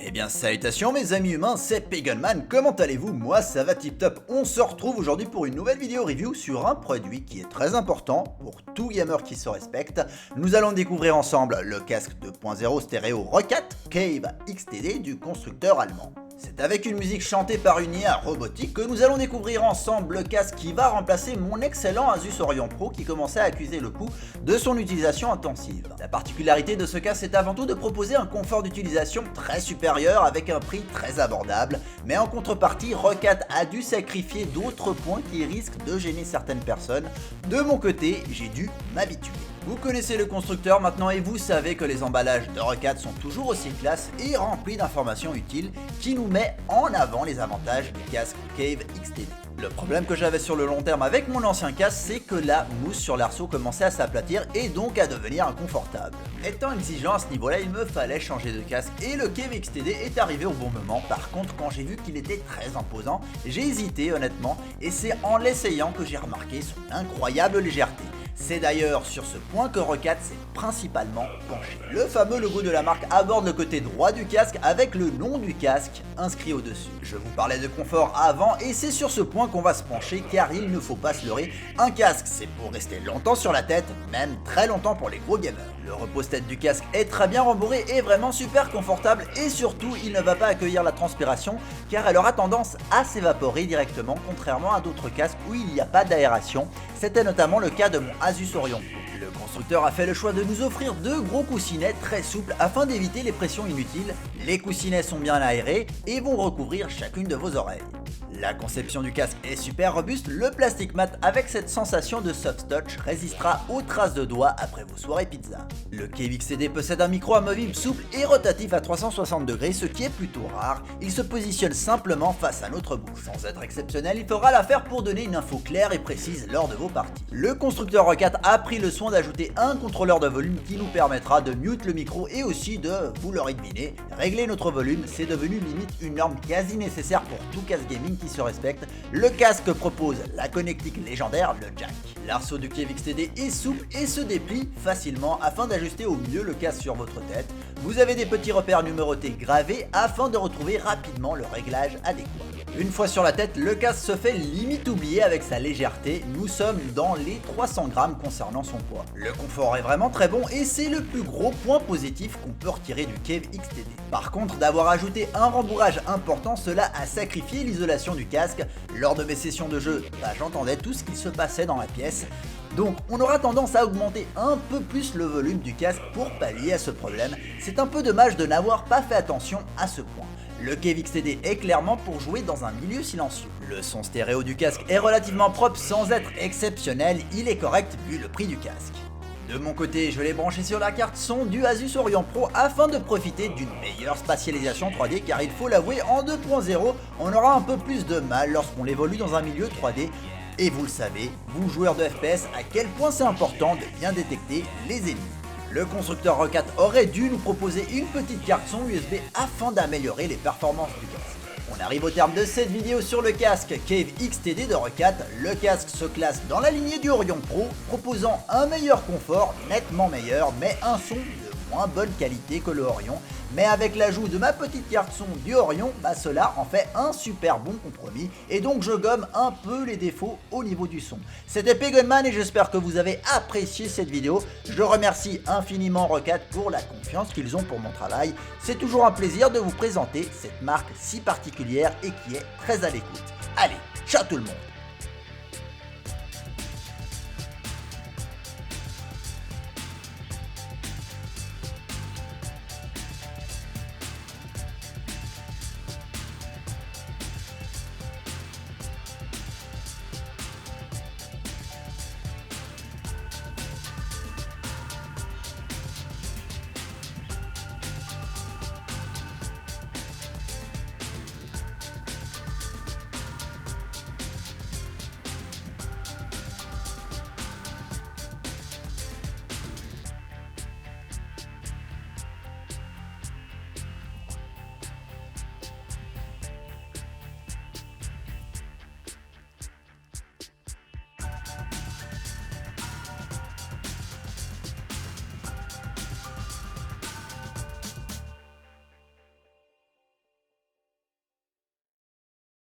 Eh bien salutations mes amis humains, c'est Paganman, comment allez-vous? Moi ça va tip top. On se retrouve aujourd'hui pour une nouvelle vidéo review sur un produit qui est très important pour tout gamer qui se respecte. Nous allons découvrir ensemble le casque 2.0 stéréo Roccat Cave XTD du constructeur allemand. C'est avec une musique chantée par une IA robotique que nous allons découvrir ensemble le casque qui va remplacer mon excellent Asus Orion Pro qui commençait à accuser le coup de son utilisation intensive. La particularité de ce casque est avant tout de proposer un confort d'utilisation très supérieur avec un prix très abordable, mais en contrepartie Roccat a dû sacrifier d'autres points qui risquent de gêner certaines personnes. De mon côté, j'ai dû m'habituer. Vous connaissez le constructeur maintenant et vous savez que les emballages de Roccat sont toujours aussi classe et remplis d'informations utiles qui nous met en avant les avantages du casque Cave XTD. Le problème que j'avais sur le long terme avec mon ancien casque, c'est que la mousse sur l'arceau commençait à s'aplatir et donc à devenir inconfortable. Étant exigeant à ce niveau-là, il me fallait changer de casque et le Cave XTD est arrivé au bon moment. Par contre, quand j'ai vu qu'il était très imposant, j'ai hésité honnêtement et c'est en l'essayant que j'ai remarqué son incroyable légèreté. C'est d'ailleurs sur ce point que Roccat s'est principalement penché. Le fameux logo de la marque aborde le côté droit du casque avec le nom du casque inscrit au-dessus. Je vous parlais de confort avant et c'est sur ce point qu'on va se pencher car il ne faut pas se leurrer, un casque c'est pour rester longtemps sur la tête, même très longtemps pour les gros gamers. Le repose-tête du casque est très bien rembourré et vraiment super confortable et surtout il ne va pas accueillir la transpiration car elle aura tendance à s'évaporer directement contrairement à d'autres casques où il n'y a pas d'aération. C'était notamment le cas de mon Asus Orion. Le constructeur a fait le choix de nous offrir deux gros coussinets très souples afin d'éviter les pressions inutiles. Les coussinets sont bien aérés et vont recouvrir chacune de vos oreilles. La conception du casque est super robuste, le plastique mat avec cette sensation de soft touch résistera aux traces de doigts après vos soirées pizza. Le Cave XTD possède un micro amovible souple et rotatif à 360 degrés, ce qui est plutôt rare. Il se positionne simplement face à notre bouche. Sans être exceptionnel, il fera l'affaire pour donner une info claire et précise lors de vos parties. Le constructeur Roccat a pris le soin d'ajouter un contrôleur de volume qui nous permettra de mute le micro et aussi de, vous l'aurez deviné, régler notre volume. C'est devenu limite une norme quasi nécessaire pour tout casque gaming qui se respecte. Le casque propose la connectique légendaire, le jack. L'arceau du Cave XTD est souple et se déplie facilement afin d'ajuster au mieux le casque sur votre tête. Vous avez des petits repères numérotés gravés afin de retrouver rapidement le réglage adéquat. Une fois sur la tête, le casque se fait limite oublier avec sa légèreté, nous sommes dans les 300 grammes concernant son poids. Le confort est vraiment très bon et c'est le plus gros point positif qu'on peut retirer du Cave XTD. Par contre, d'avoir ajouté un rembourrage important, cela a sacrifié l'isolation du casque. Lors de mes sessions de jeu, j'entendais tout ce qui se passait dans la pièce. Donc on aura tendance à augmenter un peu plus le volume du casque pour pallier à ce problème. C'est un peu dommage de n'avoir pas fait attention à ce point. Le Cave XTD est clairement pour jouer dans un milieu silencieux. Le son stéréo du casque est relativement propre sans être exceptionnel, il est correct vu le prix du casque. De mon côté, je l'ai branché sur la carte son du Asus Orion Pro afin de profiter d'une meilleure spatialisation 3D car il faut l'avouer, en 2.0, on aura un peu plus de mal lorsqu'on évolue dans un milieu 3D. Et vous le savez, vous joueurs de FPS, à quel point c'est important de bien détecter les ennemis. Le constructeur Roccat aurait dû nous proposer une petite carte son USB afin d'améliorer les performances du casque. On arrive au terme de cette vidéo sur le casque Cave XTD de Roccat. Le casque se classe dans la lignée du Orion Pro, proposant un meilleur confort, nettement meilleur, mais un son de moins bonne qualité que le Orion. Mais avec l'ajout de ma petite carte son du Orion, cela en fait un super bon compromis et donc je gomme un peu les défauts au niveau du son. C'était Paganman et j'espère que vous avez apprécié cette vidéo. Je remercie infiniment Roccat pour la confiance qu'ils ont pour mon travail. C'est toujours un plaisir de vous présenter cette marque si particulière et qui est très à l'écoute. Allez, ciao tout le monde!